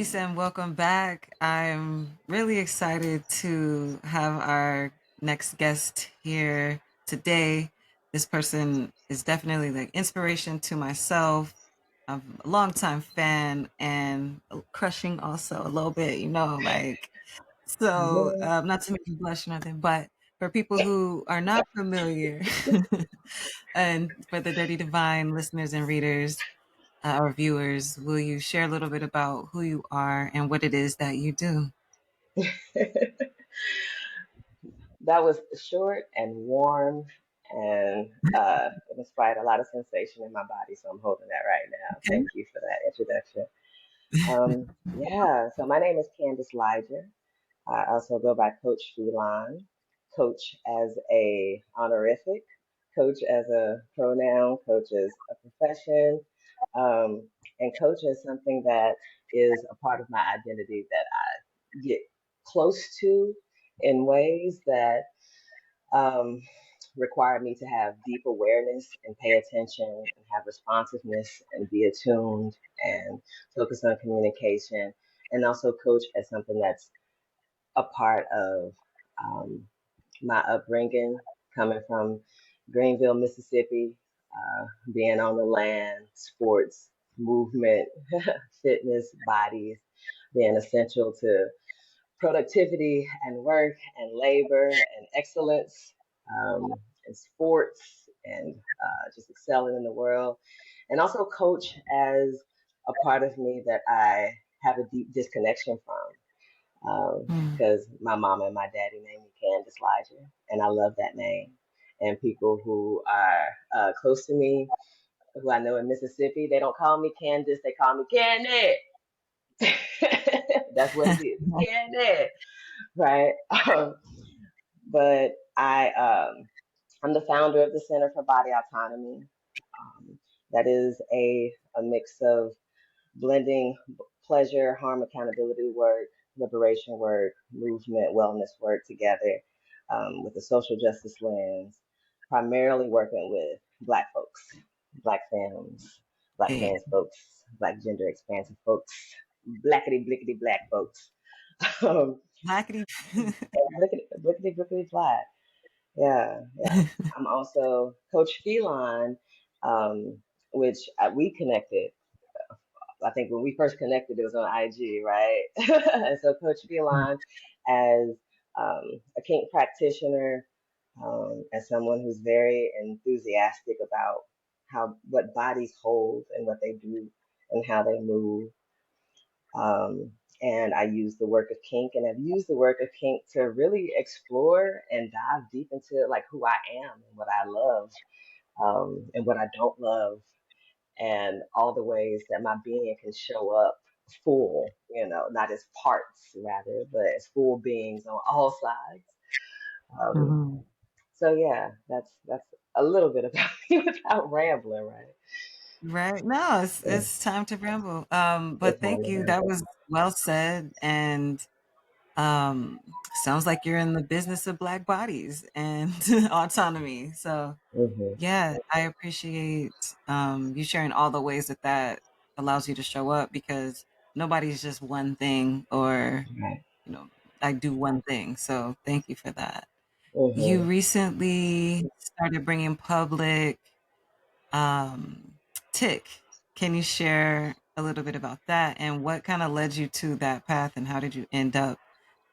Peace and welcome back. I'm really excited to have our next guest here today. This person is definitely like inspiration to myself. I'm a longtime fan and crushing also a little bit, like so Yeah. not to make you blush or nothing, but for people who are not familiar and for the Dirty Divine listeners and readers, our viewers, will you share a little bit about who you are and what it is that you do? That was short and warm, and it inspired a lot of sensation in my body. So I'm holding that right now. Okay. Thank you for that introduction. Yeah, so my name is Candace Liger. I also go by Coach Felyne, coach as a honorific, coach as a pronoun, coach as a profession, and coach as something that is a part of my identity that I get close to in ways that um, require me to have deep awareness and pay attention and have responsiveness and be attuned and focus on communication, and also coach as something that's a part of um, my upbringing, coming from Greenville, Mississippi, being on the land, sports, movement, fitness, bodies, being essential to productivity and work and labor and excellence and sports and just excelling in the world. And also coach as a part of me that I have a deep disconnection from Mm. because my mama and my daddy named me Candace Liger, and I love that name. And people who are close to me, who I know in Mississippi, they don't call me Candace, they call me Candy. That's what it is. It's Candy, right? But I'm the founder of the Center for Body Autonomy. Um, that is a mix of blending pleasure, harm, accountability work, liberation work, movement, wellness work together with a social justice lens, primarily working with Black folks, Black femmes, Black Hey, trans folks, Black gender expansive folks, blackity blickety Black folks. um, blackity. blickety blickety Black. Yeah, yeah. I'm also Coach Feline, um, which we connected. I think when we first connected, it was on IG, right? And so Coach Feline, as a kink practitioner, as someone who's very enthusiastic about how what bodies hold and what they do and how they move. And I use the work of kink, and I've used the work of kink to really explore and dive deep into like who I am and what I love, and what I don't love, and all the ways that my being can show up full, not as parts rather, but as full beings on all sides. Um, Mhm. so yeah, that's a little bit about me without rambling, right? Right. No, it's Yeah, it's time to ramble. it's But time thank to you. That ramble. was well said. And sounds like you're in the business of black bodies and autonomy. So Hmm. yeah, I appreciate you sharing all the ways that allows you to show up because nobody's just one thing or, Right. you know, I do one thing. So thank you for that. You Hmm. recently started bringing public um, tick. Can you share a little bit about that and what kind of led you to that path and how did you end up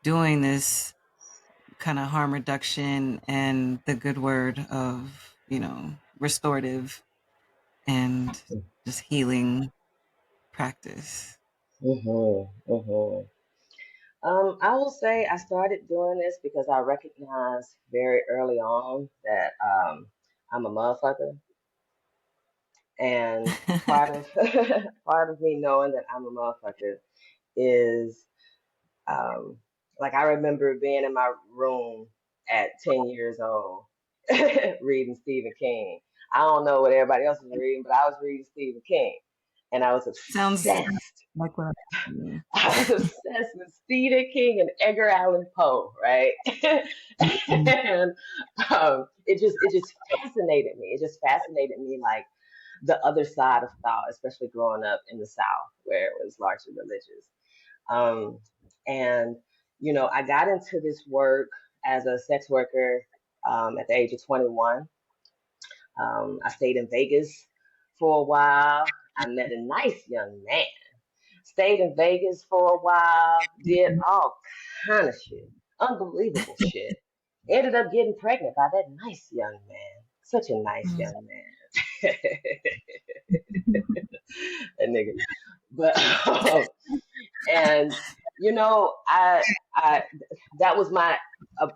doing this kind of harm reduction and the good word of, restorative and just healing practice? Hmm. Hmm. I will say I started doing this because I recognized very early on that I'm a motherfucker, and part of part of me knowing that I'm a motherfucker is um, like I remember being in my room at 10 years old reading Stephen King. I don't know what everybody else was reading, but I was reading Stephen King, and I was Sounds obsessed. like what I I was obsessed with Stephen King and Edgar Allan Poe, right? mm, And it just fascinated me. It just fascinated me, like the other side of thought, especially growing up in the South where it was largely religious. Um, and, I got into this work as a sex worker at the age of 21. I stayed in Vegas for a while. I met a nice young man. Stayed in Vegas for a while, did all kind of shit, unbelievable shit. Ended up getting pregnant by that nice young man. Such a nice Mm. young man. That nigga. But and I that was my a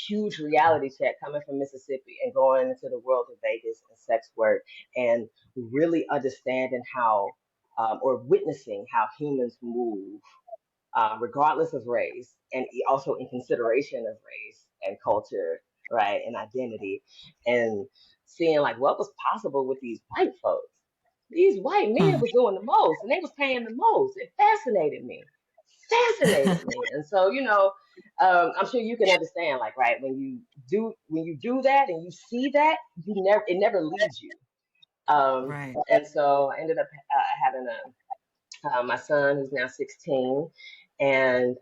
huge reality check coming from Mississippi and going into the world of Vegas and sex work and really understanding how or witnessing how humans move regardless of race, and also in consideration of race and culture, right, and identity, and seeing like what was possible with these white folks. These white men Mm. was doing the most, and they was paying the most. It fascinated me, and so I'm sure you can understand, like, right, when you do that and you see that, it never leaves you. Right. And so I ended up having my son, who's now 16, and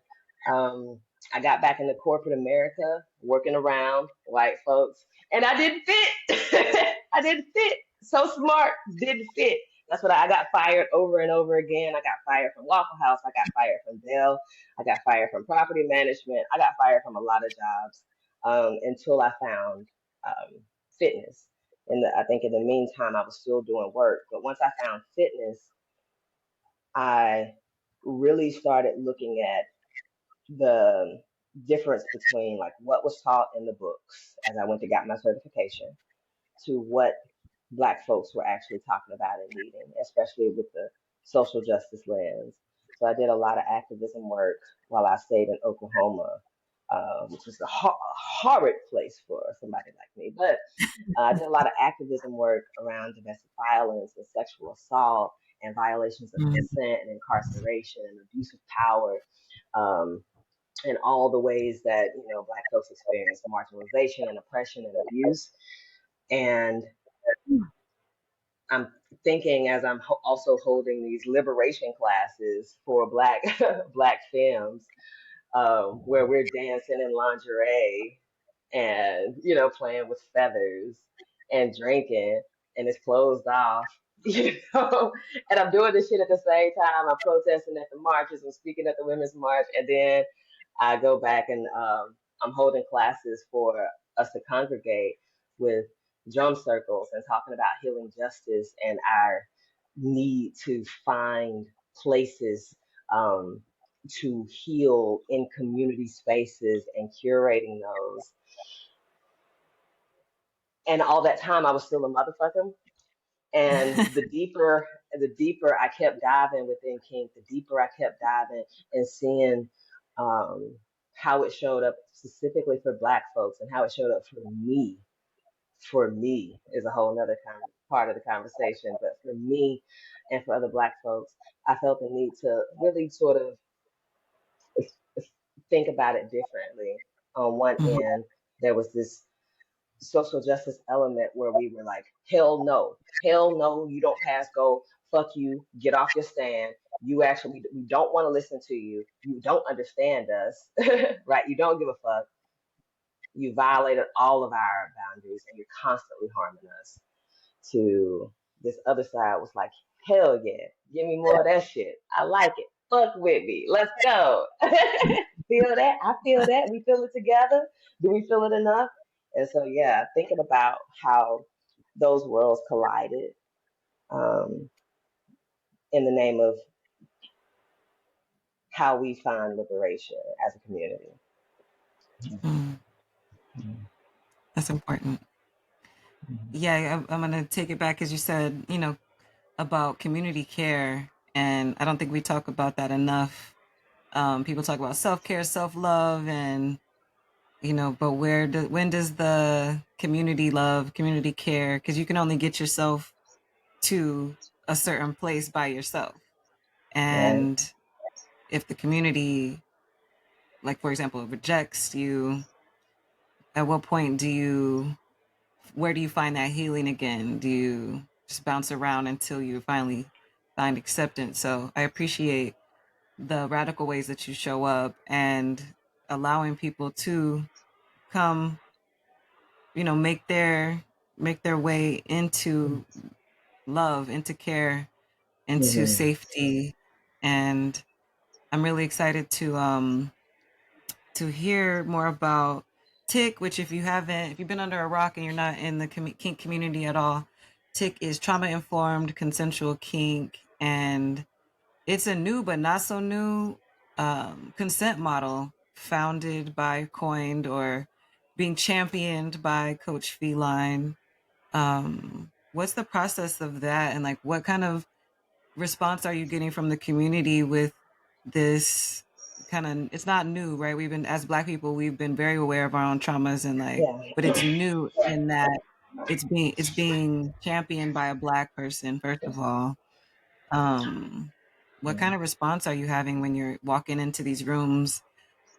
um, I got back into corporate America, working around white folks, and I didn't fit. I didn't fit. So smart, didn't fit. That's what I got fired over and over again. I got fired from Waffle House. I got fired from Dell. I got fired from property management. I got fired from a lot of jobs until I found fitness. And I think in the meantime, I was still doing work. But once I found fitness, I really started looking at the difference between like what was taught in the books as I went to get my certification to what Black folks were actually talking about and needing, especially with the social justice lens. So I did a lot of activism work while I stayed in Oklahoma, which was a horrid place for somebody like me. But I did a lot of activism work around domestic violence and sexual assault and violations of Mm. consent and incarceration and abuse of power, um, and all the ways that Black folks experience marginalization and oppression and abuse. And I'm thinking as I'm also holding these liberation classes for Black femmes, where we're dancing in lingerie and playing with feathers and drinking, and it's closed off. And I'm doing this shit at the same time. I'm protesting at the marches, I'm speaking at the women's march, and then I go back and I'm holding classes for us to congregate with drum circles and talking about healing justice and our need to find places to heal in community spaces and curating those. And all that time I was still a motherfucker. And the deeper I kept diving within kink, the deeper I kept diving and seeing um, how it showed up specifically for Black folks and how it showed up for me. For me is a whole nother part of the conversation, but for me and for other Black folks, I felt the need to really sort of think about it differently. On one Mhm. end, there was this social justice element where we were like, hell no, you don't pass go, fuck you, get off your stand. You actually, we don't want to listen to you. You don't understand us, right? You don't give a fuck. You violated all of our boundaries and you're constantly harming us. To this other side was like, hell yeah, give me more of that shit. I like it. Fuck with me. Let's go. Feel that? I feel that. We feel it together. Do we feel it enough? And so, yeah, thinking about how those worlds collided um, in the name of how we find liberation as a community. Mm. That's important. Yeah, I'm going to take it back because you said, about community care. And I don't think we talk about that enough. People talk about self care, self love, and, but when does the community love, community care? Because you can only get yourself to a certain place by yourself. Right. And if the community, like, for example, rejects you, at what point where do you find that healing again? Do you just bounce around until you finally find acceptance? So I appreciate the radical ways that you show up and allowing people to come, make their way into love, into care, into Mm-hmm. safety. And I'm really excited to hear more about TIC, which if you've been under a rock and you're not in the kink community at all, TIC is trauma informed consensual kink, and it's a new but not so new consent model founded by, coined, or being championed by Coach Felyne. What's the process of that, and like what kind of response are you getting from the community with this kind of, it's not new, right? We've been, as Black people, we've been very aware of our own traumas, and like, Yeah. but it's new in that it's being championed by a Black person, first of all. um what kind of response are you having when you're walking into these rooms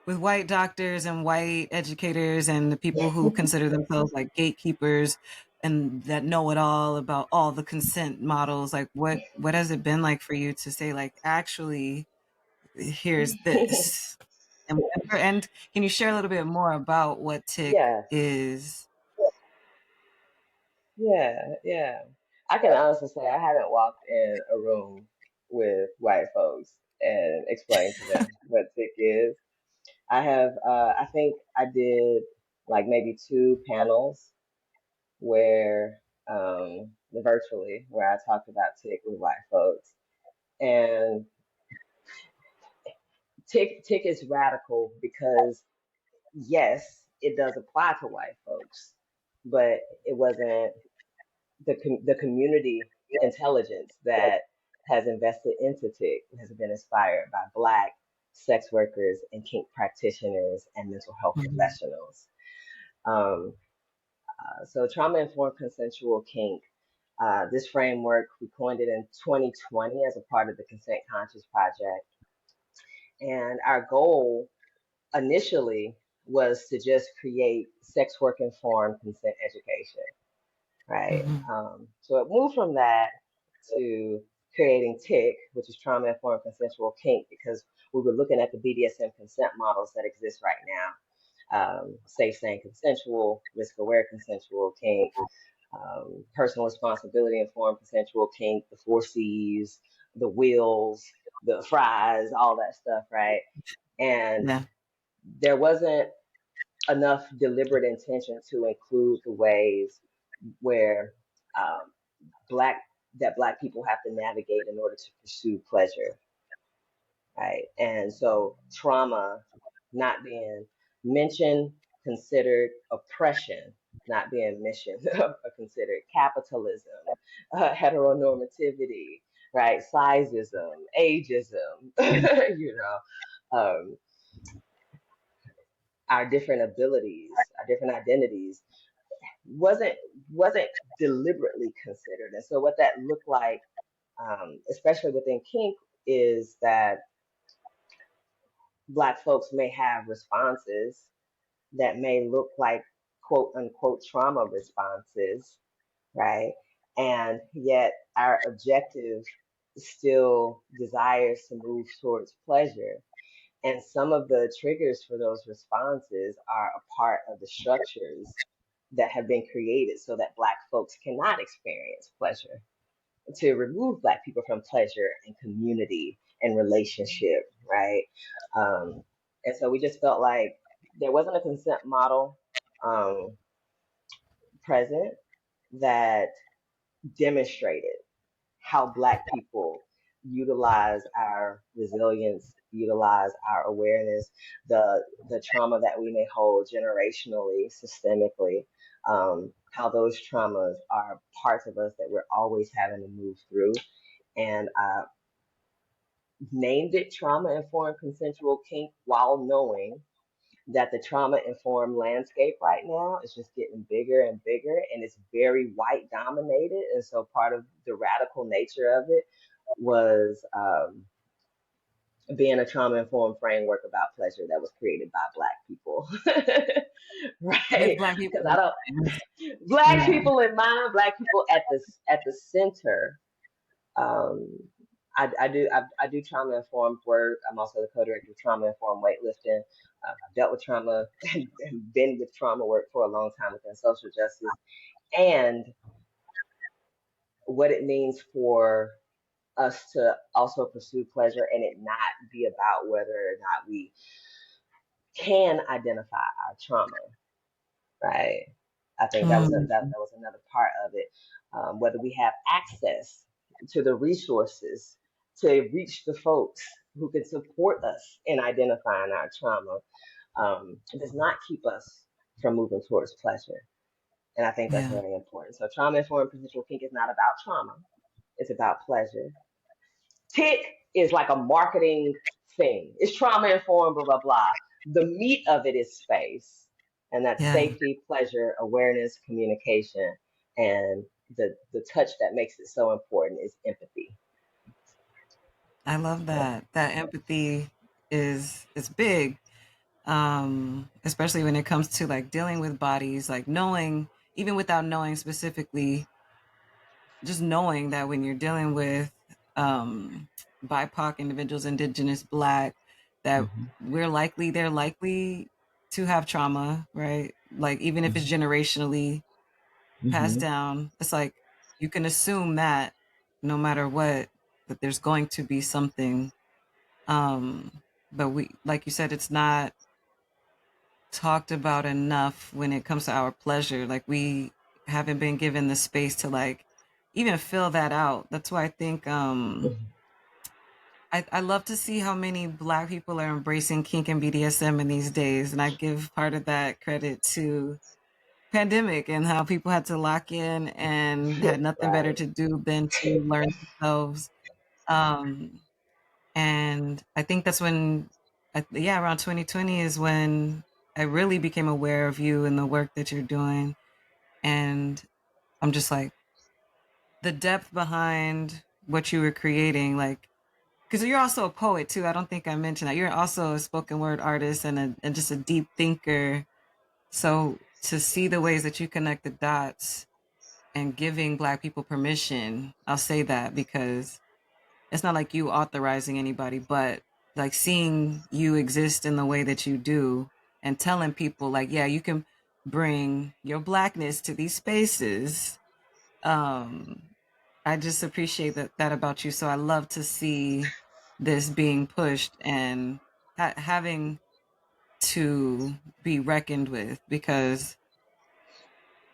with white doctors and white educators and the people who consider themselves like gatekeepers and that know it all about all the consent models? Like what has it been like for you to say, like, actually, here's this? And can you share a little bit more about what TIC Yes. is? Yeah. Yeah. I can honestly say I haven't walked in a room with white folks and explained to them what TIC is. I have, I think I did like maybe two panels where, virtually, where I talked about TIC with white folks. And TIC is radical because, yes, it does apply to white folks, but it wasn't the community intelligence that has invested into TIC has been inspired by Black sex workers and kink practitioners and mental health Mhm, professionals. Um, so trauma informed consensual kink. This framework, we coined it in 2020 as a part of the Consent Conscious Project. And our goal initially was to just create sex work informed consent education, right? mhm, So it moved from that to creating TIC, which is trauma informed consensual kink, because we were looking at the BDSM consent models that exist right now. Safe, sane, consensual, risk aware consensual kink, personal responsibility informed consensual kink, the four C's, the wheels, the fries, all that stuff, right? And yeah. there wasn't enough deliberate intention to include the ways where um, black black people have to navigate in order to pursue pleasure, right? And so trauma not being mentioned, considered oppression, not being mentioned or considered capitalism, heteronormativity, right? Sizeism, ageism, you know, um, our different abilities, our different identities wasn't wasn't deliberately considered. And so what that looked like, especially within kink, is that Black folks may have responses that may look like quote unquote trauma responses, right? And yet our objective still desires to move towards pleasure. And some of the triggers for those responses are a part of the structures that have been created so that Black folks cannot experience pleasure, to remove Black people from pleasure and community and relationship, right? Um, and so we just felt like there wasn't a consent model um, present that demonstrated how Black people utilize our resilience, utilize our awareness, the trauma that we may hold generationally, systemically, how those traumas are parts of us that we're always having to move through. And named it trauma informed consensual kink while knowing that the trauma informed landscape right now is just getting bigger and bigger and it's very white dominated. And so part of the radical nature of it was being a trauma informed framework about pleasure that was created by Black people. With Right? Black people Because in I don't, mind. Black Yeah. people in mind, Black people at the center. Um, I do trauma informed work. I'm also the co-director of trauma informed weightlifting. I've dealt with trauma and been with trauma work for a long time within social justice, and what it means for us to also pursue pleasure and it not be about whether or not we can identify our trauma, right? I think Mm, that was another part of it. Whether we have access to the resources to reach the folks who can support us in identifying our trauma, does not keep us from moving towards pleasure. And I think that's yeah, very important. So trauma informed consensual kink is not about trauma. It's about pleasure. Tick is like a marketing thing. It's trauma informed, blah, blah, blah. The meat of it is space. And that's yeah. safety, pleasure, awareness, communication. And the touch that makes it so important is empathy. I love So, that. That empathy is big, especially when it comes to like dealing with bodies, like knowing, even without knowing specifically, just knowing that when you're dealing with BIPOC individuals, Indigenous, Black, that mm-hmm, they're likely to have trauma, right? Like even if it's generationally passed mm-hmm, down, it's like you can assume that no matter what, that there's going to be something. But we, like you said, it's not talked about enough when it comes to our pleasure. Like we haven't been given the space to like even fill that out. That's why I think I love to see how many Black people are embracing kink and BDSM in these days, and I give part of that credit to pandemic and how people had to lock in and had nothing better right. to do than to learn themselves. Um, and I think that's when, yeah, around 2020 is when I really became aware of you and the work that you're doing. And I'm just like, the depth behind what you were creating, like, because you're also a poet too. I don't think I mentioned that. You're also a spoken word artist and just a deep thinker. So to see the ways that you connect the dots and giving Black people permission, I'll say that because it's not like you authorizing anybody, but like seeing you exist in the way that you do and telling people like, yeah, you can bring your Blackness to these spaces. Um, I just appreciate that about you. So I love to see this being pushed and having to be reckoned with because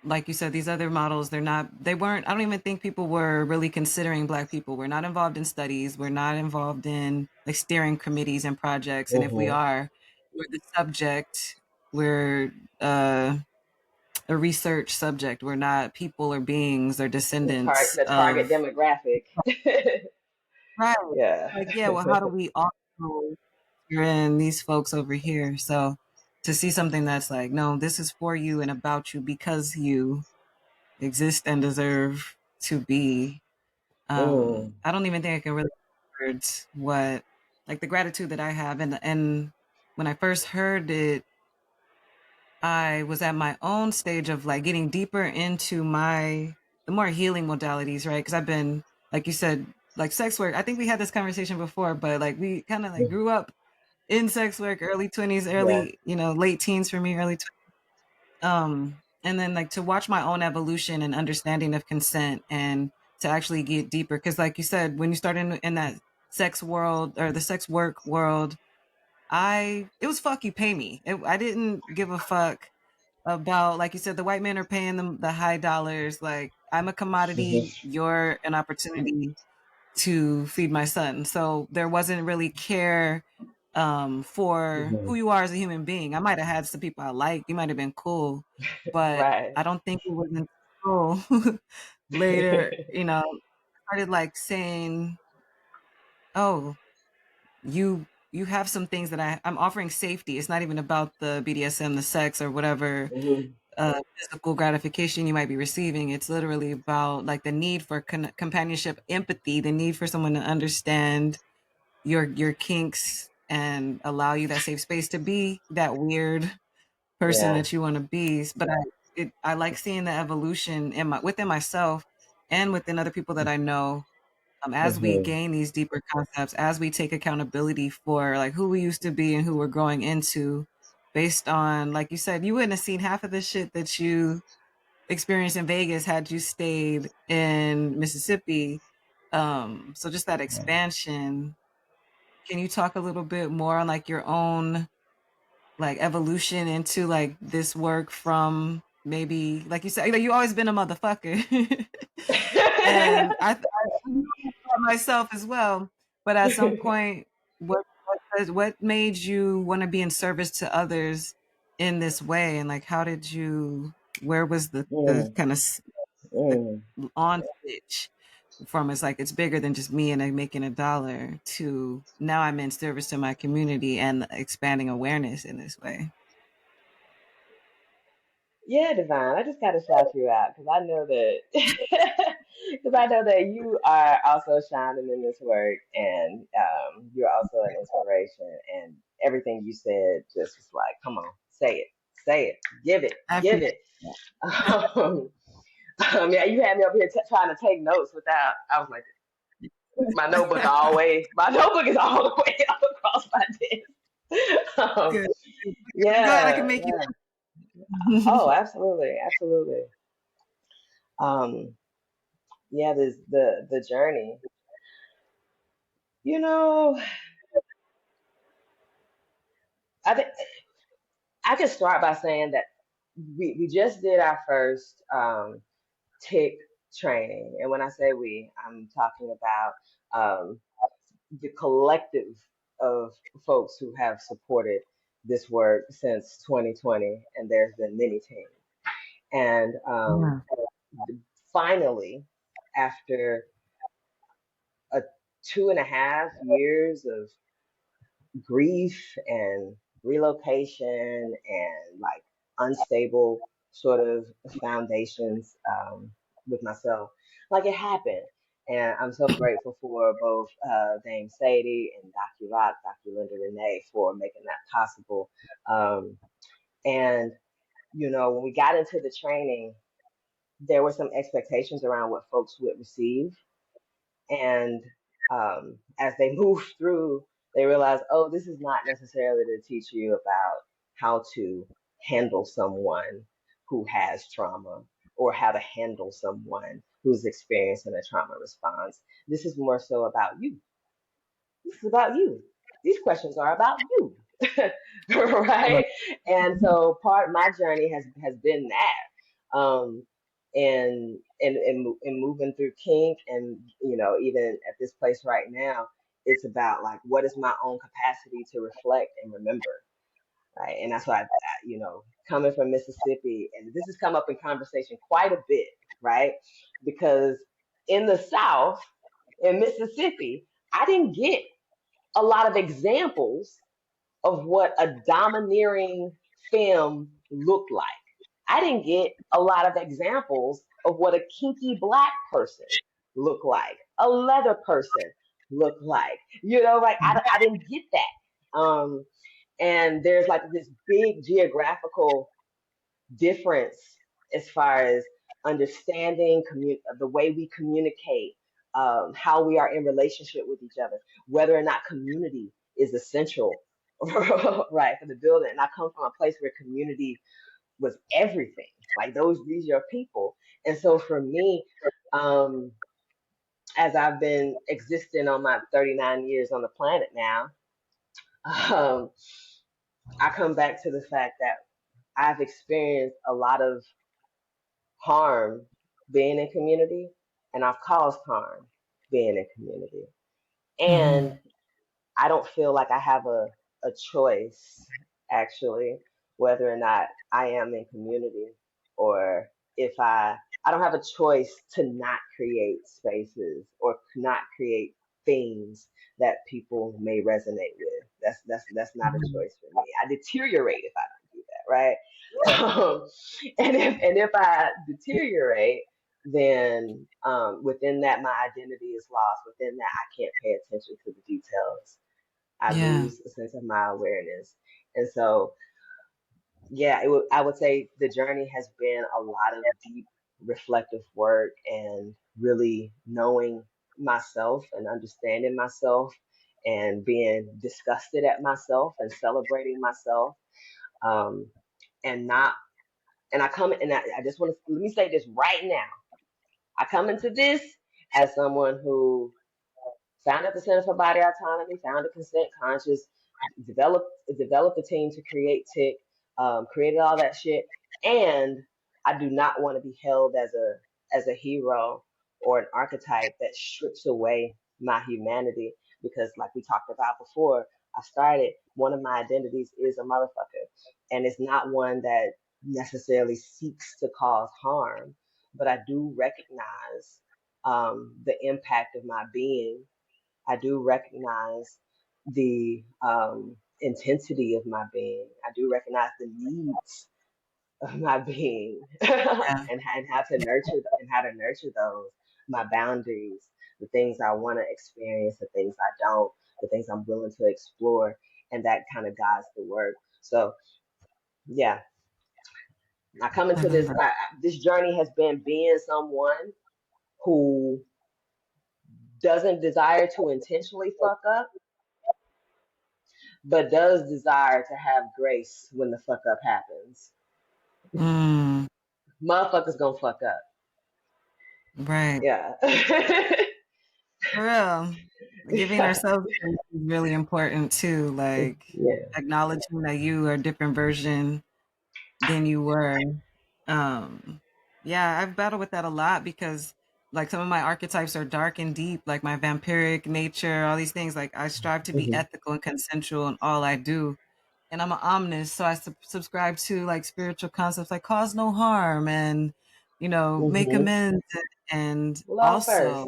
like you said, these other models, they weren't, I don't even think people were really considering Black people. We're not involved in studies. We're not involved in like steering committees and projects. And if we Mm-hmm. are, we're the subject. We're uh, a research subject. We're not people or beings or descendants The target of, demographic. right. Yeah. Like, yeah, well, how do we also you're in these folks over here? So to see something that's like, no, this is for you and about you because you exist and deserve to be. Mm. I don't even think I can really put words what like the gratitude that I have and when I first heard it, I was at my own stage of like getting deeper into the more healing modalities, right? Because I've been, like you said, like sex work. I think we had this conversation before, but like we kind of like grew up in sex work, early 20s, Yeah. early, late teens for me, early and then like to watch my own evolution and understanding of consent and to actually get deeper because like you said when you start in that sex world or the sex work world it was fuck you pay me I didn't give a fuck about like you said the white men are paying them the high dollars like I'm a commodity Mm-hmm. you're an opportunity to feed my son. So there wasn't really care for Mm-hmm. who you are as a human being. I might have had some people I liked. You might have been cool, but Right. I don't think it was until later, I started like saying, "Oh, you have some things that I'm offering safety. It's not even about the BDSM, the sex, or whatever Mm-hmm. physical gratification you might be receiving. It's literally about like the need for companionship, empathy, the need for someone to understand your kinks and allow you that safe space to be that weird person Yeah. that you want to be. But I like seeing the evolution within myself and within other people that I know as we Hmm. gain these deeper concepts, as we take accountability for like who we used to be and who we're growing into, based on, like you said, you wouldn't have seen half of the shit that you experienced in Vegas had you stayed in Mississippi. So just that expansion. Can you talk a little bit more on like your own like evolution into like this work from maybe like you said, like you always been a motherfucker, and I know that myself as well. But at some point, what made you want to be in service to others in this way, and like how did you? Where was the Mm, kind of the mm. on switch from it's like it's bigger than just me and I'm making a dollar to now I'm in service to my community and expanding awareness in this way. Yeah, Divine. I just got to shout you out because I know that because I know that you are also shining in this work, and you're also an inspiration. And everything you said just was like, come on, say it, I give appreciate it. Um, yeah, you had me up here trying to take notes without. I was like, my notebook is all the way up across my desk. good. I'm glad I can Yeah, make you. yeah. Oh, absolutely, absolutely. Um, yeah, this the journey. You know, I think I can start by saying that we just did our first tick training, and when I say we, I'm talking about the collective of folks who have supported this work since 2020, and there's been many teams. And Yeah. finally, after a 2.5 years of grief and relocation and like unstable sort of foundations with myself. Like it happened. And I'm so grateful for both Dame Sadie and Dr. Rock, Dr. Linda Renee for making that possible. Um, and, when we got into the training, there were some expectations around what folks would receive. And as they move through, they realize, oh, this is not necessarily to teach you about how to handle someone who has trauma or how to handle someone who's experiencing a trauma response. This is more so about you. This is about you. These questions are about you. Right? And so part my journey has been that. And moving through kink and even at this place right now, it's about like what is my own capacity to reflect and remember, right? And that's why coming from Mississippi, and this has come up in conversation quite a bit, right? Because in the South, in Mississippi, I didn't get a lot of examples of what a domineering femme looked like. I didn't get a lot of examples of what a kinky black person looked like, a leather person looked like. Like I didn't get that. And there's like this big geographical difference as far as understanding the way we communicate, how we are in relationship with each other, whether or not community is essential, right, for the building. And I come from a place where community was everything. Like these are people. And so for me, um, as I've been existing on my 39 years on the planet now, um, I come back to the fact that I've experienced a lot of harm being in community, and I've caused harm being in community. And Mhm. I don't feel like I have a choice, actually, whether or not I am in community or if I don't have a choice to not create spaces or not create things that people may resonate with. That's not a choice for me. I deteriorate if I don't do that, right? Um, and if I deteriorate, then within that my identity is lost. Within that I can't pay attention to the details. I Yeah. lose a sense of my awareness. And so, yeah, I would say the journey has been a lot of deep reflective work and really knowing myself and understanding myself and being disgusted at myself and celebrating myself. Um, and not, and I come, and I just want to, let me say this right now. I come into this as someone who founded the Center for Body Autonomy, founded Consent Conscious, developed a team to create TIC, created all that shit, and I do not want to be held as a hero or an archetype that strips away my humanity because, like we talked about before, I started one of my identities is a motherfucker, and it's not one that necessarily seeks to cause harm, but I do recognize the impact of my being. I do recognize the intensity of my being. I do recognize the needs of my being, Yeah. and how to nurture those, my boundaries, the things I want to experience, the things I don't, the things I'm willing to explore, and that kind of guides the work. So yeah, I come I into love this. that. This journey has been being someone who doesn't desire to intentionally fuck up, but does desire to have grace when the fuck up happens. Mm, Motherfuckers gonna fuck up. right. Yeah. For real. Giving Yeah. ourselves grace is really important too. Like Yeah. acknowledging that you are a different version than you were. Um, yeah, I've battled with that a lot because like some of my archetypes are dark and deep, like my vampiric nature, all these things. Like I strive to be Hmm. ethical and consensual in all I do. And I'm an omnist, so I subscribe to like spiritual concepts like cause no harm and, make Hmm. amends and Love also first.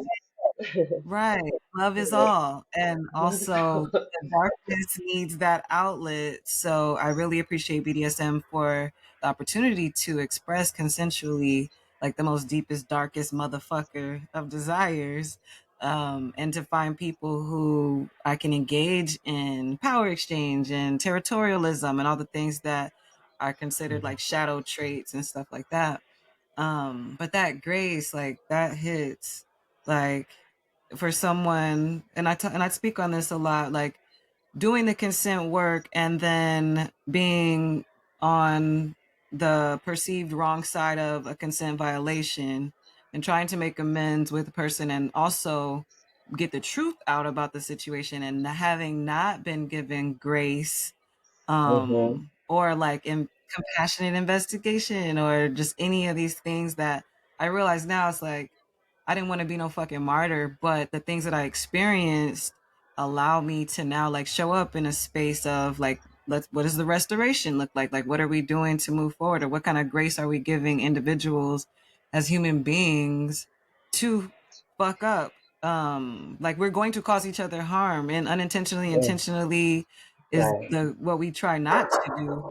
right. Love is Yeah. all. And also, the darkness needs that outlet. So I really appreciate BDSM for the opportunity to express consensually, like the most deepest, darkest motherfucker of desires. And to find people who I can engage in power exchange and territorialism and all the things that are considered like shadow traits and stuff like that. But that grace, like that hits like for someone, and I speak on this a lot, like doing the consent work and then being on the perceived wrong side of a consent violation and trying to make amends with the person and also get the truth out about the situation and having not been given grace Hmm. or like in compassionate investigation or just any of these things that I realize now it's like I didn't want to be no fucking martyr, but the things that I experienced allow me to now like show up in a space of like what does the restoration look like? Like what are we doing to move forward or what kind of grace are we giving individuals as human beings to fuck up? Like we're going to cause each other harm and unintentionally, Yeah. intentionally is Right. the what we try not to do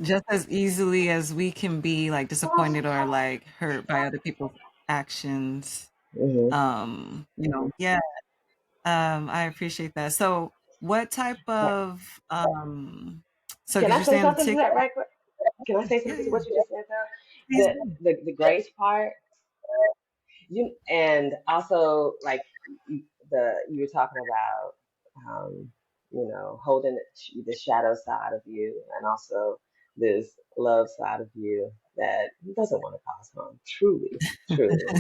just as easily as we can be like disappointed or like hurt by other people's actions. Hmm. Yeah, I appreciate that. So what type of so Can because I you're say saying the something to tick, that right quick? Can I say yeah, something to yeah, what you just said though? please The grace part, you, and also like you were talking about, holding the shadow side of you, and also this love side of you that doesn't want to cause harm. Truly, truly.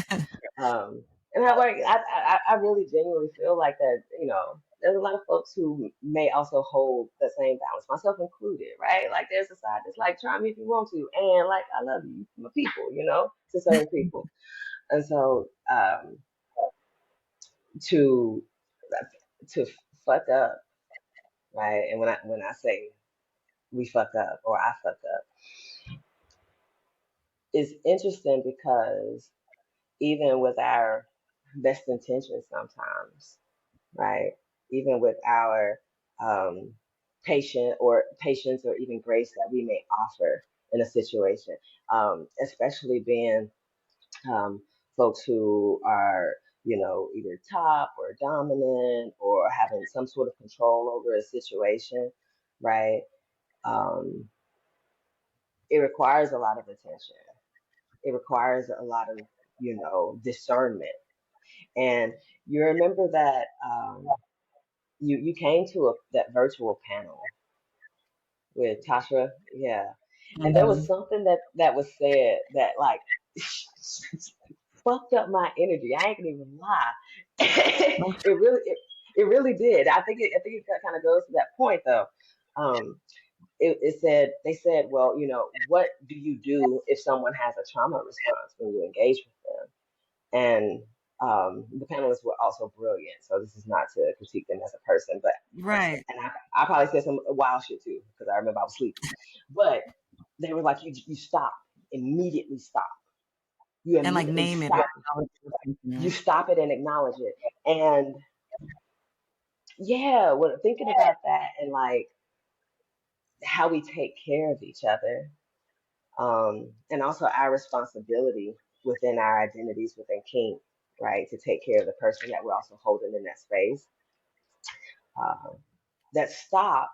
Um, and I really genuinely feel like that, there's a lot of folks who may also hold the same balance, myself included, right? Like there's a side that's like, try me if you want to, and like, I love you, my people, to certain people. And so, to, to fuck up, right? And when I say we fuck up or I fuck up, it's interesting because even with our best intentions sometimes, right? Even with our um, patience or even grace that we may offer in a situation, especially being um, folks who are, either top or dominant or having some sort of control over a situation, right? Um, it requires a lot of attention. It requires a lot of, discernment. And you remember that you came to that virtual panel with Tasha, yeah. And there was Mhm. something that was said that like fucked up my energy. I ain't gonna even lie. It really did. I think it kind of goes to that point though. Um, it said they said, well, what do you do if someone has a trauma response when you engage with them? And the panelists were also brilliant. So this is not to critique them as a person, but Right. and I probably said some wild shit too because I remember I was sleeping. But they were like, you stop, immediately stop. You And, like, immediately name it or stop. acknowledge you're thinking You it. stop it and acknowledge it. And yeah, when thinking about that and like how we take care of each other, and also our responsibility within our identities within kink, right, to take care of the person that we're also holding in that space. Um, that stop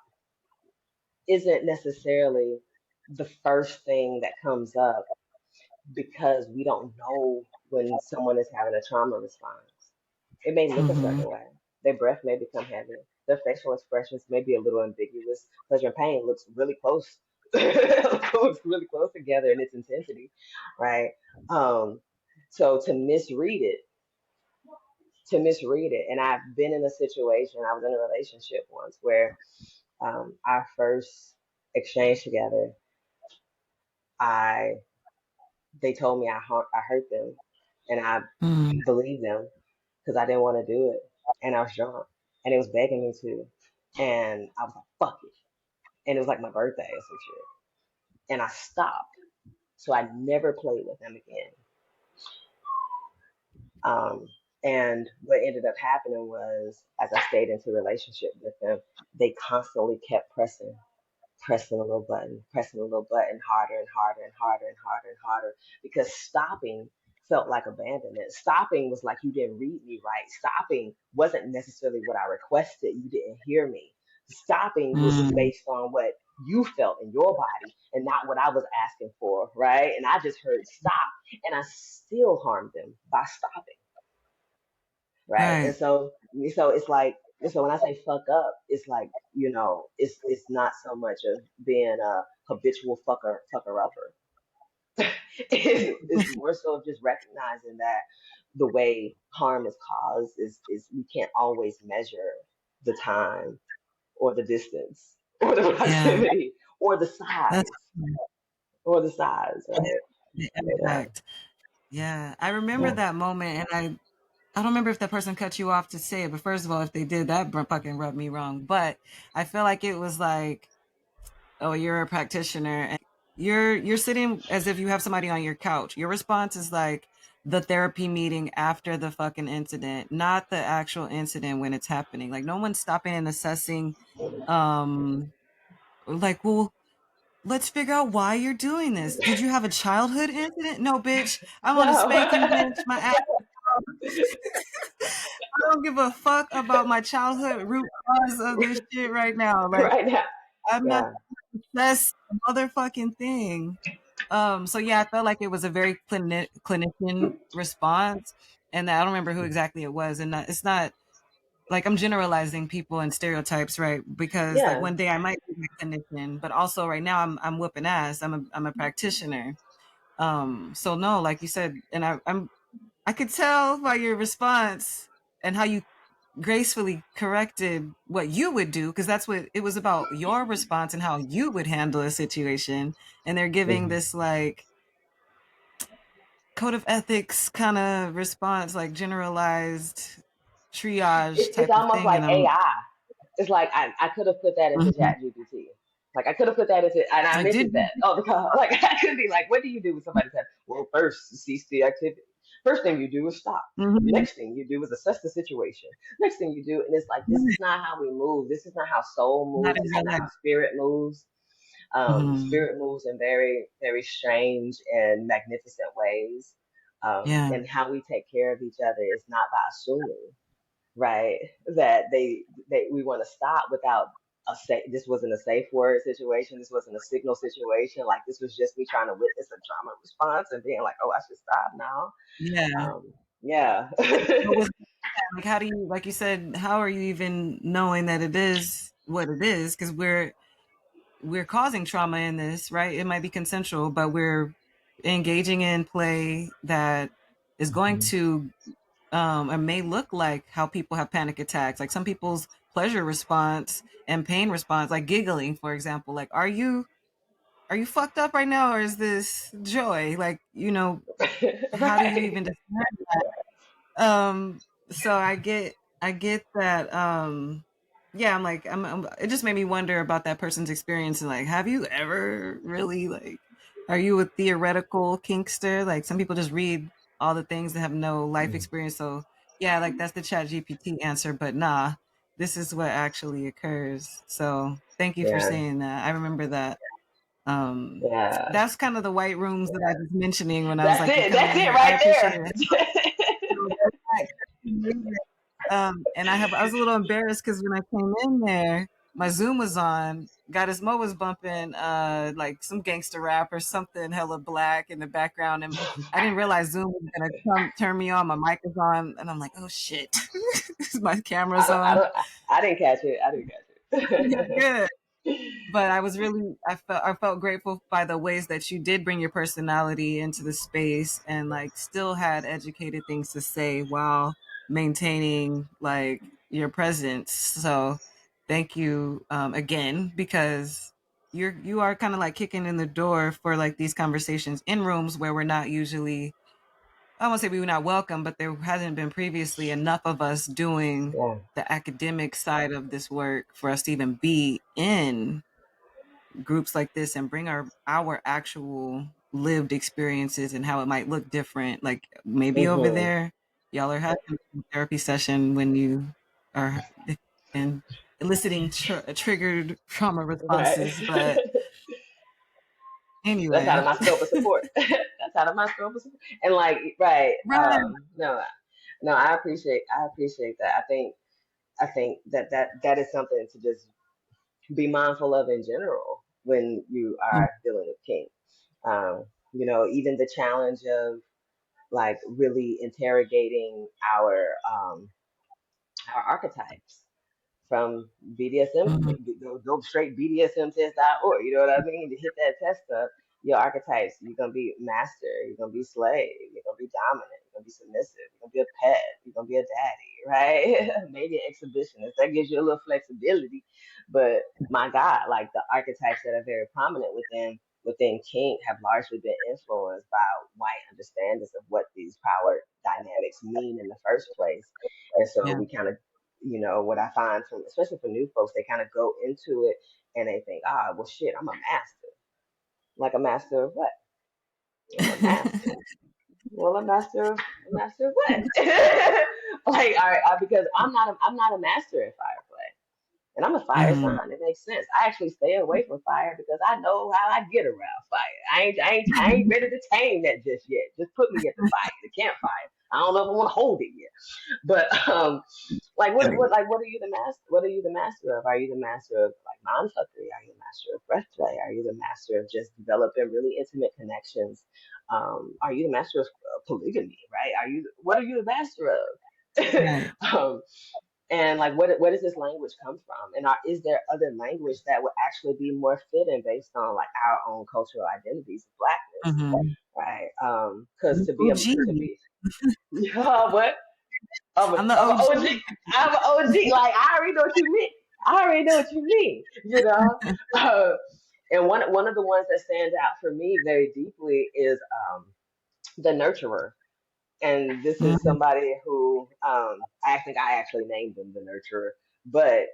isn't necessarily the first thing that comes up because we don't know when someone is having a trauma response. It may look a Mhm. certain way. Their breath may become heavy. Their facial expressions may be a little ambiguous. Pleasure and pain looks really close. Looks really close together in its intensity, right? Um, so to misread it, and I've been in a situation. I was in a relationship once where our first exchange together, I they told me I hurt them, and I Mm. believed them because I didn't want to do it, and I was drunk, and it was begging me to, and I was like, "Fuck it," and it was like my birthday or some shit, and I stopped, so I never played with them again. Um, and what ended up happening was, as I stayed into relationship with them, they constantly kept pressing a little button, pressing a little button harder and harder and harder and harder and harder because stopping felt like abandonment. Stopping was like you didn't read me right. Stopping wasn't necessarily what I requested. You didn't hear me. Stopping was just Mm. based on what you felt in your body and not what I was asking for, right? And I just heard stop and I still harmed them by stopping, right? And Right. so it's like so when I say fuck up, it's like it's not so much of being a habitual fucker upper. It's more so of just recognizing that the way harm is caused is we can't always measure the time or the distance or the Yeah. proximity That's or the size, yeah, right? the Yeah. impact. Yeah. I remember Yeah. that moment, and I don't remember if that person cut you off to say it, but first of all, if they did, that fucking rubbed me wrong. But I feel like it was like, oh, you're a practitioner and you're sitting as if you have somebody on your couch. Your response is like the therapy meeting after the fucking incident, not the actual incident when it's happening. Like no one's stopping and assessing um like, well, let's figure out why you're doing this. Did you have a childhood incident? No, bitch. I want to No. spank you, bitch. My ass. I don't give a fuck about my childhood root cause of this shit right now. Like Right now. I'm not Yeah. that's a motherfucking thing. So yeah, I felt like it was a very clinician response, and I don't remember who exactly it was. And it's not like I'm generalizing people and stereotypes, right? Because like Yeah. one day I might be a clinician, but also right now I'm whooping ass. I'm a practitioner. So no, like you said, and I could tell by your response and how you gracefully corrected what you would do because that's what it was about, your response and how you would handle a situation, and they're giving Mhm. this like code of ethics kind of response, like generalized triage It's type of almost thing, like and I'm AI. It's like I could have put that into mhm. Chat GPT. Like I could have put that into, and I Like did mentioned that. Oh, because like I could be like, what do you do when somebody says, well, first cease the activity. First thing you do is stop. mm-hmm. Next thing you do is assess the situation. Next thing you do, and it's like this is not how we move. This is not how soul Not moves. in This is real not how life. spirit moves. Hmm. Spirit moves in very, very strange and magnificent ways. Yeah, And how we take care of each other is not by assuming, right? That they we want to stop without a safe. This wasn't a safe word situation. This wasn't a signal situation. Like this was just me trying to witness a trauma response and being like, oh, I should stop now. yeah, Um, Yeah. But with like, how do you, like you said, how are you even knowing that it is what it is? Because we're causing trauma in this, right? It might be consensual, but we're engaging in play that is going Mhm. to it may look like how people have panic attacks. Like some people's pleasure response and pain response, like giggling, for example. Like, are you fucked up right now, or is this joy? Like, how do you Right. even discern that? So I get that. Yeah, I'm like, it just made me wonder about that person's experience and like, have you ever really like, are you a theoretical kinkster? Like, some people just read all the things that have no life Mm. experience. So yeah, like that's the Chat GPT answer, but nah, this is what actually occurs. So thank you for Yeah. saying that. I remember that. Um, Yeah. that's kind of the white rooms that I was mentioning when I was That's like, you're it. coming That's in it here. I right appreciate it. there. And I was a little embarrassed because when I came in there, my Zoom was on. Goddess Mo was bumping like some gangster rap or something hella black in the background, and I didn't realize Zoom was gonna come turn me on. My mic is on, and I'm like, oh shit, my camera's I on. don't. I didn't catch it. I didn't You're catch good. it. But I felt grateful by the ways that you did bring your personality into the space and like still had educated things to say while maintaining like your presence. So thank you again, because you are kind of like kicking in the door for like these conversations in rooms where we're not usually, I won't say we were not welcome, but there hasn't been previously enough of us doing Yeah. the academic side of this work for us to even be in groups like this and bring our actual lived experiences and how it might look different. Like maybe over Mhm. there, y'all are having a therapy session when you are and eliciting triggered trauma Right. responses. But That's out of anyway, my scope of support. That's out of my scope of support. And like, right. right? No. No. I appreciate that. I think that is something to just be mindful of in general when you are dealing with kink. Even the challenge of like really interrogating our archetypes from BDSM, Mhm. go straight BDSMtest.org. You know what I mean? To hit that test up, your archetypes, you're going to be master, you're going to be slave, you're going to be dominant, you're going to be submissive, you're going to be a pet, you're going to be a daddy, right? Maybe an exhibitionist. That gives you a little flexibility. But my God, like the archetypes that are very prominent within kink have largely been influenced by white understandings of what these power dynamics mean in the first place. And so Yeah. we kind of, what I find from, especially for new folks, they kind of go into it and they think, well, shit, I'm a master. Like a master of what? I'm a master. Well, a master of what? Like, all right, because I'm not a master in fire play. And I'm a fire Mhm. sign. It makes sense. I actually stay away from fire because I know how I get around fire. I ain't ready to tame that just yet. Just put me at the fire, the campfire. I don't know if I want to hold it yet. But like what are you the master? What are you the master of? Are you the master of like non-fuckery? Are you the master of breath play? Are you the master of just developing really intimate connections? Are you the master of polygamy? Right? What are you the master of? Right. And like where does this language come from? And is there other language that would actually be more fitting based on like our own cultural identities of blackness? Mhm. Right? Because OG. to be what? I'm the I'm an OG. OG. I'm an OG. Like I already know what you mean. I already know what you mean. Uh, and one of the ones that stands out for me very deeply is the nurturer. And this is Mhm. somebody who I think I actually named them the nurturer, but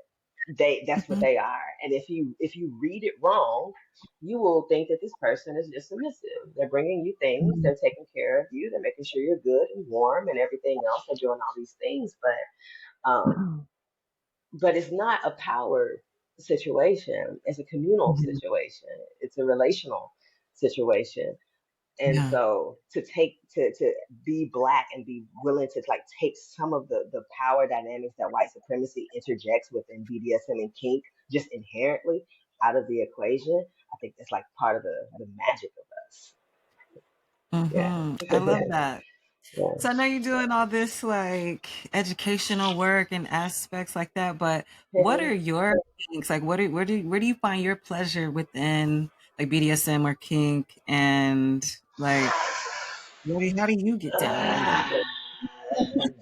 that's what they are. And if you read it wrong, you will think that this person is just submissive. They're bringing you things. Mhm. They're taking care of you. They're making sure you're good and warm and everything else. They're doing all these things, but it's not a power situation. It's a communal Mhm. situation. It's a relational situation. And Yeah. so to be black and be willing to like take some of the power dynamics that white supremacy interjects within BDSM and kink just inherently out of the equation, I think that's like part of the magic of us. Yeah. I love that. Yeah. So I know you're doing all this like educational work and aspects like that, but what are your kinks? Like where do you find your pleasure within like BDSM or kink, and like how do you get down on that?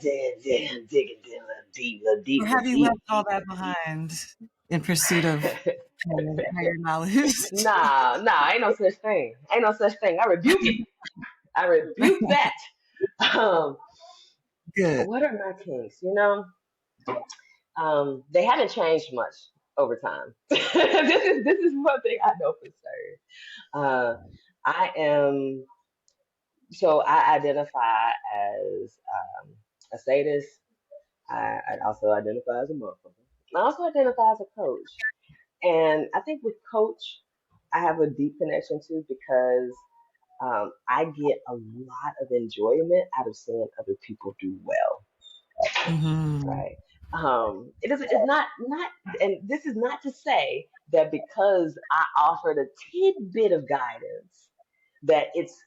Digging down a deep, a Or deep, a have you deep. left all that behind in pursuit of higher knowledge? Nah, ain't no such thing. Ain't no such thing. I rebuke it. I rebuke that. Um, Good. what are my kinks? They haven't changed much over time. This is one thing I know for certain. I am I identify as a sadist. I also identify as a motherfucker. I also identify as a coach, and I think with coach, I have a deep connection to because I get a lot of enjoyment out of seeing other people do well. Mm-hmm. Right. It is. It's not, and this is not to say that because I offered a tidbit of guidance that it's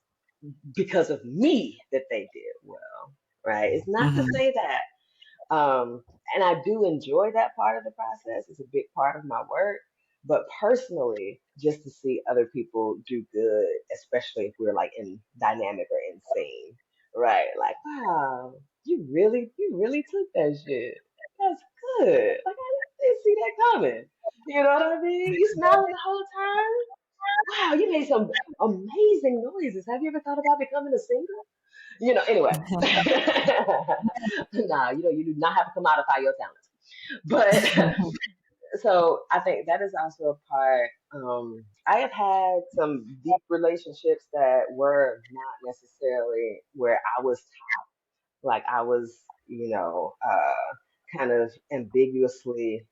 because of me that they did well. Right. It's not to Mm-hmm. say that. And I do enjoy that part of the process. It's a big part of my work. But personally, just to see other people do good, especially if we're like in dynamic or in scene, right? Like, wow, you really took that shit. That's good. Like, I didn't see that coming. You know what I mean? You smiling the whole time. Wow, you made some amazing noises. Have you ever thought about becoming a singer? Anyway. Nah, you do not have to commodify your talents. But so I think that is also a part. I have had some deep relationships that were not necessarily where I was like I was, kind of ambiguously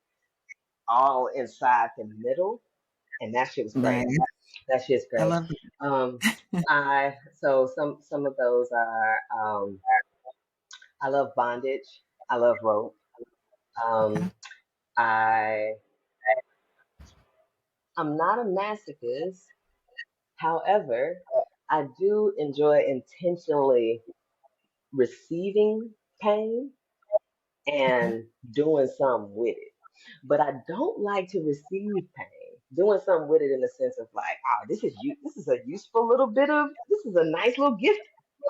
all inside the middle, and that shit was great. Nice. That shit's I great. love it. Um, I so some of those are I love bondage. I love rope. Okay. Um, I I'm not a masochist. However, I do enjoy intentionally receiving pain Okay. and doing something with it. But I don't like to receive pain. Doing something with it in the sense of like, oh, this is a useful little this is a nice little gift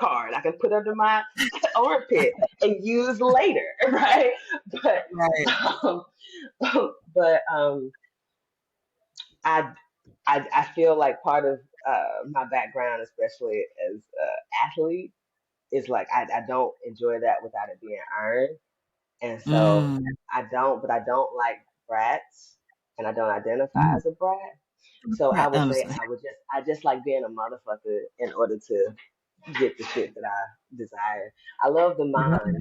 card I can put under my armpit and use later, right? But Right. um, but I, I feel like part of my background, especially as an athlete, is like I don't enjoy that without it being earned. And so Mm. I don't like brats, and I don't identify Mm. as a brat. So I Right. would say I just like being a motherfucker in order to get the shit that I desire. I love the mind.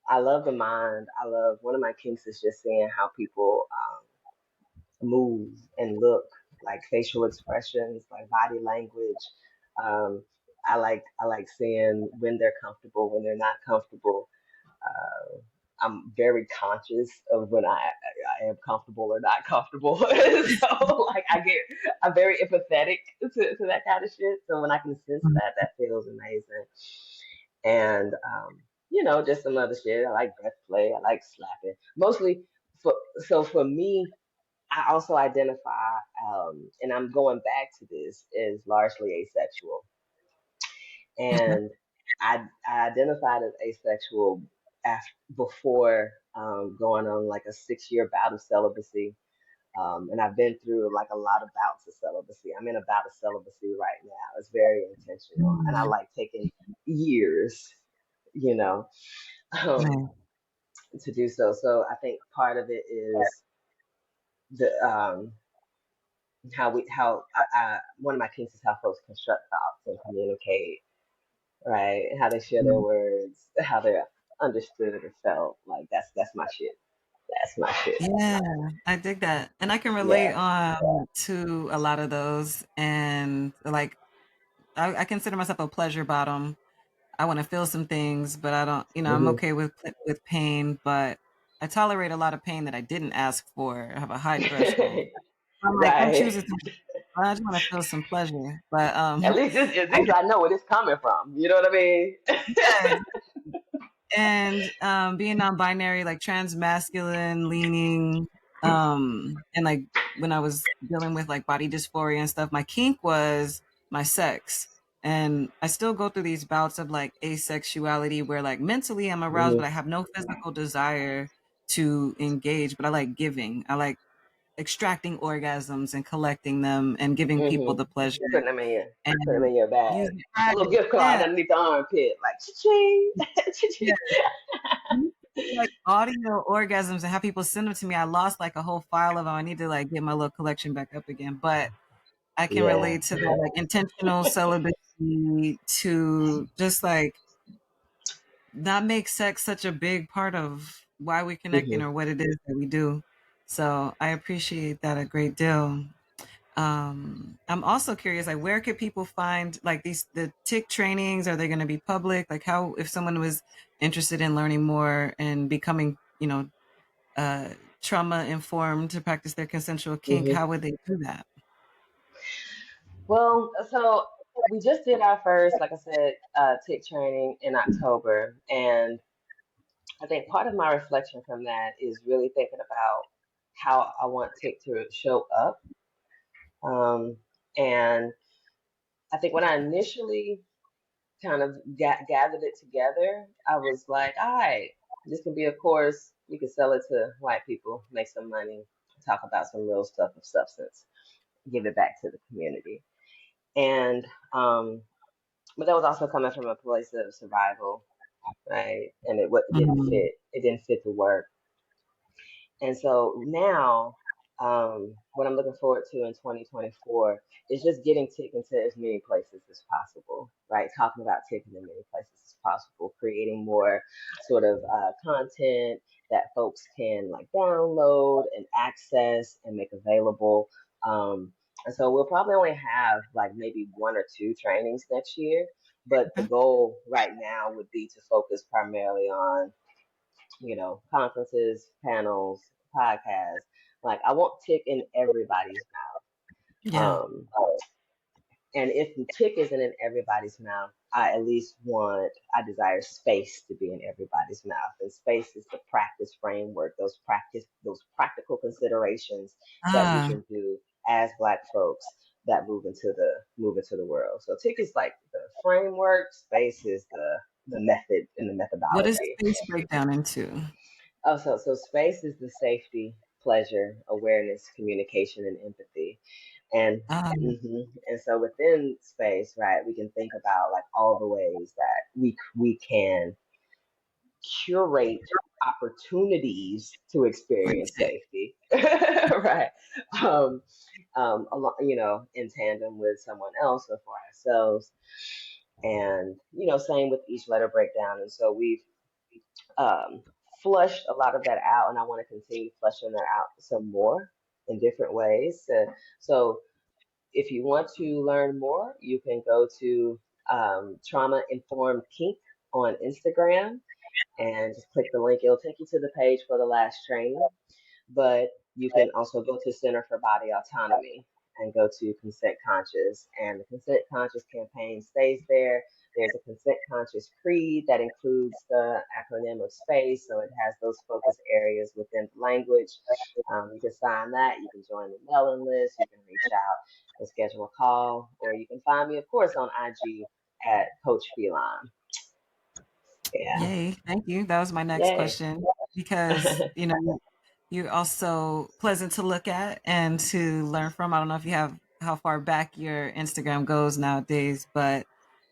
I love the mind. I love one of my kinks is just seeing how people move and look, like facial expressions, like body language. Um, I like seeing when they're comfortable, when they're not comfortable. Uh, I'm very conscious of when I am comfortable or not comfortable. So like I'm very empathetic to that kind of shit. So when I can sense that, that feels amazing. And just some other shit. I like breath play. I like slapping. Mostly for for me, I also identify, and I'm going back to this, is largely asexual. Okay. And I identified as asexual before going on like a 6 year bout of celibacy. And I've been through like a lot of bouts of celibacy. I'm in a bout of celibacy right now. It's very intentional. And I Mm. like taking years, you know, um, Nice. to do so. So I think part of it is the one of my kinks is how folks construct thoughts and communicate, right? How they share their Mm. words, how they're understood or felt. Like that's my shit. That's my shit. Yeah, I dig that, and I can relate Yeah. to a lot of those. And like, I consider myself a pleasure bottom. I want to feel some things, but I don't. I'm Hmm. okay with pain, but I tolerate a lot of pain that I didn't ask for. I have a high threshold. I'm like, I'm Right. choosing. I just want to feel some pleasure. But At I least I know where it's coming from. You know what I mean? yeah, and being non-binary, like trans masculine leaning, and like when I was dealing with like body dysphoria and stuff, my kink was my sex. And I still go through these bouts of like asexuality where like mentally I'm aroused, but Hmm. I have no physical desire to engage, but I like giving. I like extracting orgasms and collecting them and giving people Hmm. the pleasure Putting them and in your bag. using A little practice. gift card Yeah, underneath the armpit, like cha-ching, yeah. cha-ching. Like audio orgasms and have people send them to me. I lost like a whole file of them. I need to like get my little collection back up again. But I can Yeah. relate to that like intentional celibacy to just like not make sex such a big part of why we connecting Hmm. or what it is that we do. So I appreciate that a great deal. I'm also curious, like where could people find like the tick trainings? Are they going to be public? Like how, if someone was interested in learning more and becoming, uh, trauma informed to practice their consensual kink, Hmm. how would they do that? Well, so we just did our first, like I said, tick training in October, and I think part of my reflection from that is really thinking about how I want tick to show up. And I think when I initially kind of gathered it together, I was like, all right, this can be a course. We could sell it to white people, make some money, talk about some real stuff of substance, give it back to the community. And, but that was also coming from a place of survival, right? And didn't Mhm. fit. It didn't fit the work. And so now, what I'm looking forward to in 2024 is just getting Tick into as many places as possible, right? Talking about Tick in as many places as possible, creating more sort of content that folks can like download and access and make available. And so we'll probably only have like maybe one or two trainings next year, but the Okay. goal right now would be to focus primarily on conferences, panels, podcasts. Like I want tick in everybody's mouth. Yeah. And if the tick isn't in everybody's mouth, I desire space to be in everybody's mouth. And space is the practice framework, those practical considerations that we Ah, can do as Black folks that move into the world. So tick is like the framework, space is the method and the what does methodology. space break down into? Oh, so space is the safety, pleasure, awareness, communication, and empathy. And Ah, and so within space, right, we can think about like all the ways that we can curate opportunities to for experience tick. safety, right? Um, in tandem with someone else or for ourselves, and same with each letter breakdown. And so we've um, flushed a lot of that out, and I want to continue flushing that out some more in different ways. So if you want to learn more, you can go to Trauma Informed Kink on Instagram and just click the link. It'll take you to the page for the last training, but you can also go to Center for Body Autonomy and go to Consent Conscious. And the Consent Conscious campaign stays there. There's a Consent Conscious Creed that includes the acronym of SPACE, so it has those focus areas within the language. You can sign that. You can join the mailing list. You can reach out and schedule a call, or you can find me, of course, on IG at Coach Felyne. Yeah. Yay. Thank you. That was my next Yay. question because, you're also pleasant to look at and to learn from. I don't know if you have how far back your Instagram goes nowadays, but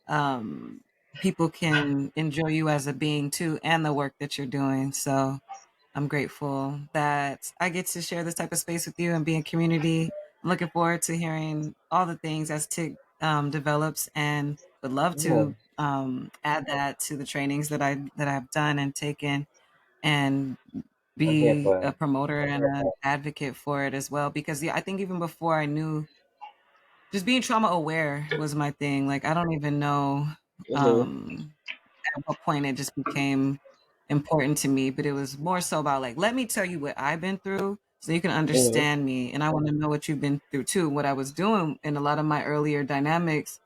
um, people can enjoy you as a being too and the work that you're doing. So I'm grateful that I get to share this type of space with you and be in community. I'm looking forward to hearing all the things as TIC develops, and would love Yeah, to add that to the trainings that I've done and taken, and I'm here be for a it. promoter and an advocate for it as well. Because yeah, I think even before I knew, just being trauma aware was my thing. Like I don't even know Hmm. um, at what point it just became important to me, but it was more so about like, let me tell you what I've been through so you can Mhm. understand me. And I want to know what you've been through too. What I was doing in a lot of my earlier dynamics,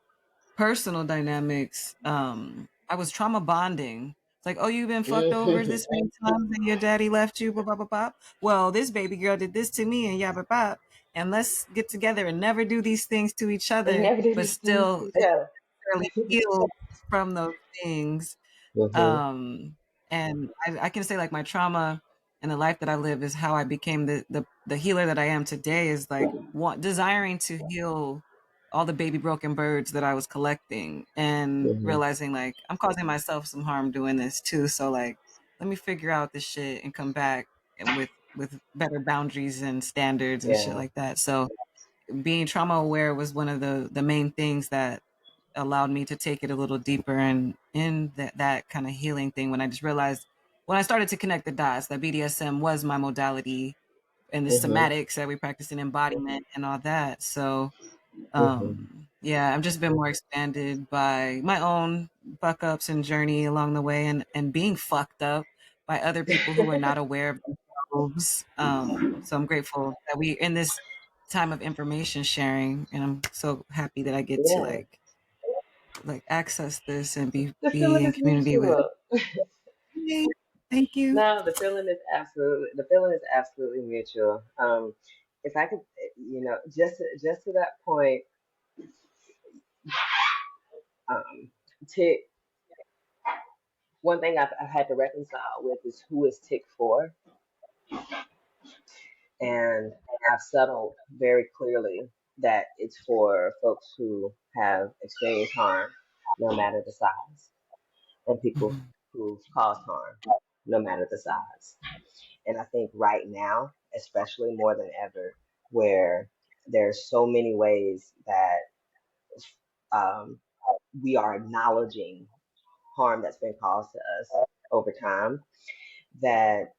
personal dynamics, I was trauma bonding. It's like, oh, you've been fucked over Mhm. this many times and your daddy left you, blah, blah, blah, blah. Well, this baby girl did this to me and yeah, blah, blah. And let's get together and never do these things to each And other, never do but these things to still each other. necessarily heal from those things. Mhm. Um, and I can say like my trauma and the life that I live is how I became the healer that I am today is like desiring to heal all the baby broken birds that I was collecting and Mhm. realizing like I'm causing myself some harm doing this too. So like let me figure out this shit and come back and with better boundaries and standards and shit Yeah. like that. So being trauma aware was one of the main things that allowed me to take it a little deeper and in that kind of healing thing when I just realized when I started to connect the dots that BDSM was my modality and the Mhm. somatics that we practice in embodiment and all that. So Mhm. yeah, I've just been more expanded by my own fuck ups and journey along the way and being fucked up by other people who are not aware of themselves. So I'm grateful that we in this time of information sharing and I'm so happy that I get to Yeah. like access this and The be feeling in is community with. mutual. Yay. Thank you. No, the feeling is absolutely mutual. If I could, just to that point, um, tick. One thing I've had to reconcile with is who is tick for, and I've settled very clearly that it's for folks who have experienced harm, no matter the size, and people Mhm. who've caused harm, no matter the size. And I think right now, especially more than ever, where there's so many ways that um, we are acknowledging harm that's been caused to us over time, that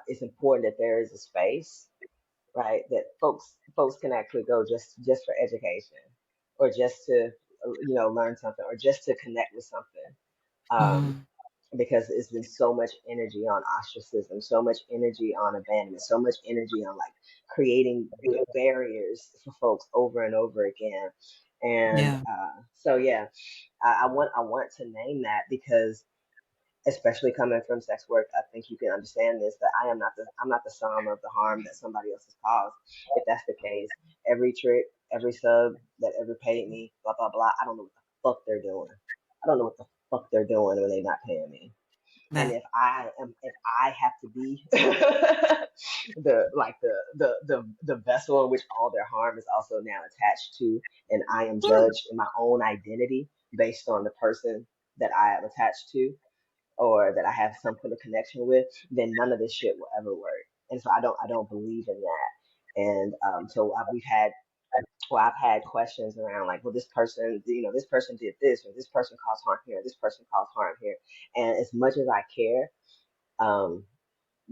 it's important that there is a space, right, that folks can actually go just for education, or just to learn something, or just to connect with something. Um, Mhm. because it's been so much energy on ostracism, so much energy on abandonment, so much energy on like creating barriers for folks over and over again. And Yeah. so yeah, I want to name that because especially coming from sex work, I think you can understand this, that I'm not the sum of the harm that somebody else has caused. If that's the case, every trick, every sub that ever paid me, blah blah blah, I don't know what the fuck they're doing. I don't know what the fuck they're doing when they're not paying me. And That. if I have to be the vessel in which all their harm is also now attached to, and I am Woo. judged in my own identity based on the person that I am attached to, or that I have some kind of connection with, then none of this shit will ever work. And so I don't believe in that. And so I've had questions around like, well, this person did this, or this person caused harm here, this person caused harm here. And as much as I care, um,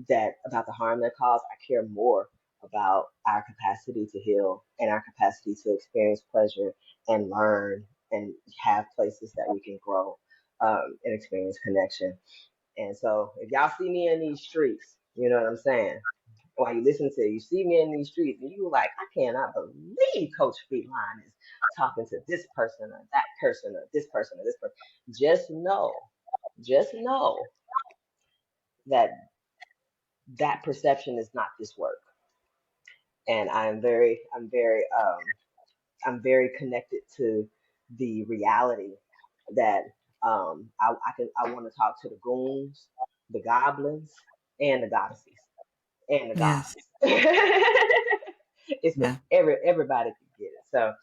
that about the harm they cause, I care more about our capacity to heal and our capacity to experience pleasure and learn and have places that we can grow, and experience connection. And so if y'all see me in these streets, you know what I'm saying? While you listen to it, you see me in these streets and you like, I cannot believe Coach Felyne is talking to this person or that person or this person or this person. Just know, just know that that perception is not this work. And I'm very connected to the reality that I want to talk to the goons, the goblins, and the goddesses and the Yes. gods. It's Yeah. everybody can get it. So,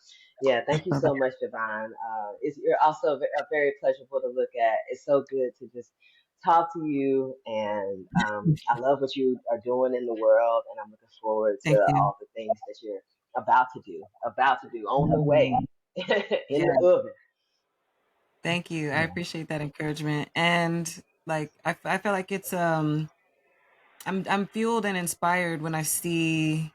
yeah, thank you so much, Divine. You're also very pleasurable to look at. It's so good to just talk to you, and I love what you are doing in the world, and I'm looking forward to Thank you. all the things that you're about to do on the way Mhm. in Yeah. the oven. Thank you. I Yeah. appreciate that encouragement. And like I feel like it's I'm fueled and inspired when I see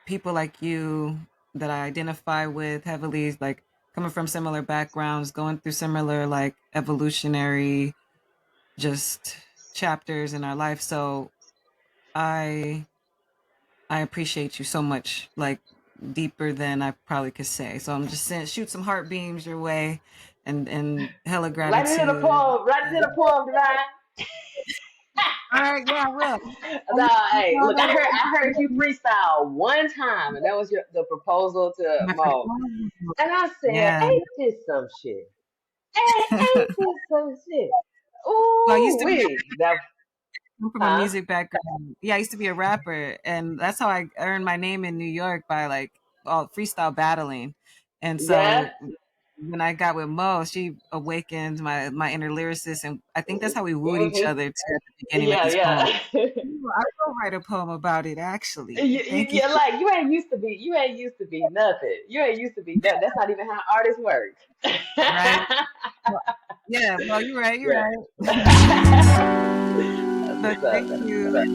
people like you that I identify with heavily, like coming from similar backgrounds, going through similar like evolutionary just chapters in our life. So I I appreciate you so much, like deeper than I probably could say. So I'm just saying, shoot some heart beams your way, and hella Write it in a gratitude. poem. Write it in a poem, Divine. All right, yeah, I will. No, You hey, know look, that I heard you freestyle one time, and that was the proposal to my Mo. proposal. And I said, Yeah. ain't this some shit? Ain't this some shit? Well, I used Ooh, to be wee. That, come from a huh? music background. Yeah, I used to be a rapper, and that's how I earned my name in New York by like all freestyle battling. And Yeah. so when I got with Mo, she awakened my inner lyricist, and I think that's how we wooed each Hmm. other too at the beginning with Yeah, these poems. yeah. Ooh, I will write a poem about it, actually. Thank you. You're like, you ain't used to be. You ain't used to be nothing. You ain't used to be nothing. That's not even how artists work. Right? Well, yeah. Well, you're right. You're Yeah. right. That's But what's up. thank That's what's you. up.